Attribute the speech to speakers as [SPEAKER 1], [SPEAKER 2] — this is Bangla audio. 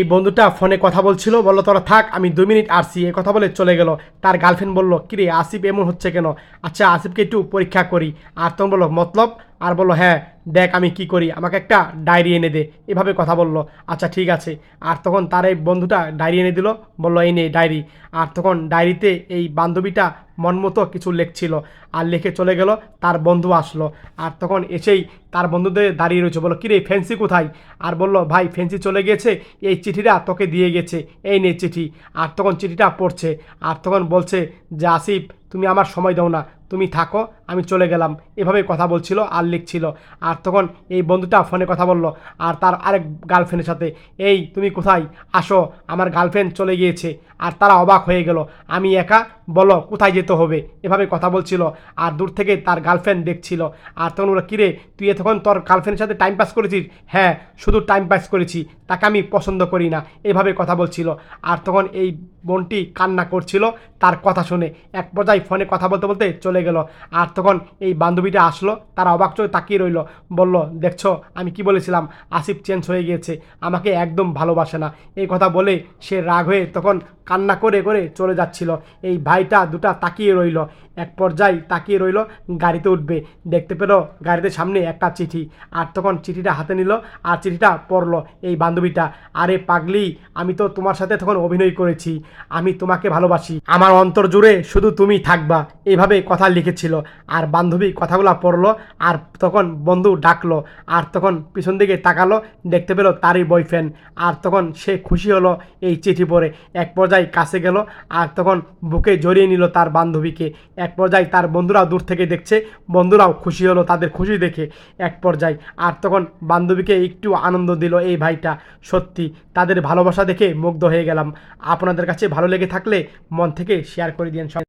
[SPEAKER 1] এই বন্ধুটা ফোনে কথা বলছিল, বলল তোরা থাক আমি 2 মিনিট আসছি, এই কথা বলে চলে গেল। তার গার্লফ্রেন্ড বলল কিরে আসিফ এমন হচ্ছে কেন, আচ্ছা আসিফকে একটু পরীক্ষা করি। আর তখন বললো মতলব, আর বললো হ্যাঁ দেখ আমি কি করি, আমাকে একটা ডায়েরি এনে দে, এভাবে কথা বললো। আচ্ছা ঠিক আছে। আর তখন তার এই বন্ধুটা ডায়েরি এনে দিল, বললো এই নে ডায়েরি। আর তখন ডায়েরিতে এই বান্ধবীটা মন মতো কিছু লিখছিল, আর লিখে চলে গেল। তার বন্ধু আসলো, আর তখন এসেই তার বন্ধুদের দাঁড়িয়ে রয়েছে, বললো কিরে ফ্যান্সি কোথায়। আর বললো ভাই ফ্যান্সি চলে গেছে, এই চিঠিটা তোকে দিয়ে গেছে, এই নে চিঠি। আর তখন চিঠিটা পড়ছে, আর তখন বলছে যে আসিফ তুমি আমার সময় দাও না, তুমি থাকো আমি চলে গেলাম, এভাবে কথা বলছিল আর লিখছিল। আর তখন এই বন্ধুটা ফোনে কথা বলল আর তার আরেক গার্লফ্রেন্ডের সাথে, এই তুমি কোথায়, আসো আমার গার্লফ্রেন্ড চলে গিয়েছে। আর তারা অবাক হয়ে গেল, আমি একা, বলো কোথায় যেতে হবে, এভাবে কথা বলছিল। আর দূর থেকে তার গার্লফ্রেন্ড দেখছিল। আর তখন ওরা কিরে তুই এতক্ষণ তোর গার্লফ্রেন্ডের সাথে টাইম পাস করেছিস, হ্যাঁ শুধু টাইম পাস করেছি, তাকে আমি পছন্দ করি না, এভাবে কথা বলছিল। আর তখন এই বোনটি কান্না করছিল তার কথা শুনে। এক পর্যায়ে ফোনে কথা বলতে বলতে চলে গেল। আর তখন এই বান্ধবীটা আসলো, তারা অবাক চোখে তাকিয়ে রইল, বলল দেখছো আমি কি বলেছিলাম, আসিফ চেঞ্জ হয়ে গিয়েছে, আমাকে একদম ভালোবাসে না। এই কথা বলে সে রাগ হয়ে তখন কান্না করে করে চলে যাচ্ছিল। এই ভাইটা দুটা তাকিয়ে রইল, এক পর্যায়ে তাকিয়ে রইল, গাড়িতে উঠবে, দেখতে পেল গাড়িতে সামনে একটা চিঠি। আর তখন চিঠিটা হাতে নিল, আর চিঠিটা পড়লো এই বান্ধবীটা, আরে পাগলি আমি তো তোমার সাথে তখন অভিনয় করেছি, আমি তোমাকে ভালোবাসি, আমার অন্তর জুড়ে শুধু তুমি থাকবা, এইভাবে কথা লিখেছিল। আর বান্ধবী কথাগুলো পড়লো, আর তখন বন্ধু ডাকলো, আর তখন পিছন দিকে তাকালো, দেখতে পেলো তারই বয়ফ্রেন্ড। আর তখন সে খুশি হলো এই চিঠি পড়ে, এক পর্যায়ে কাছে গেল, আর তখন বুকে জড়িয়ে নিল তার বান্ধবীকে। এক পর্যায়ে তার বন্ধুরাও দূর থেকে দেখছে, বন্ধুরাও খুশি হলো তাদের খুশি দেখে এক পর্যায়ে। আর তখন বান্ধবীকে একটু আনন্দ দিল এই ভাইটা। সত্যি তাদের ভালোবাসা দেখে মুগ্ধ হয়ে গেলাম। আপনাদের কাছে ভালো লেগে থাকলে মন থেকে শেয়ার করে দিন।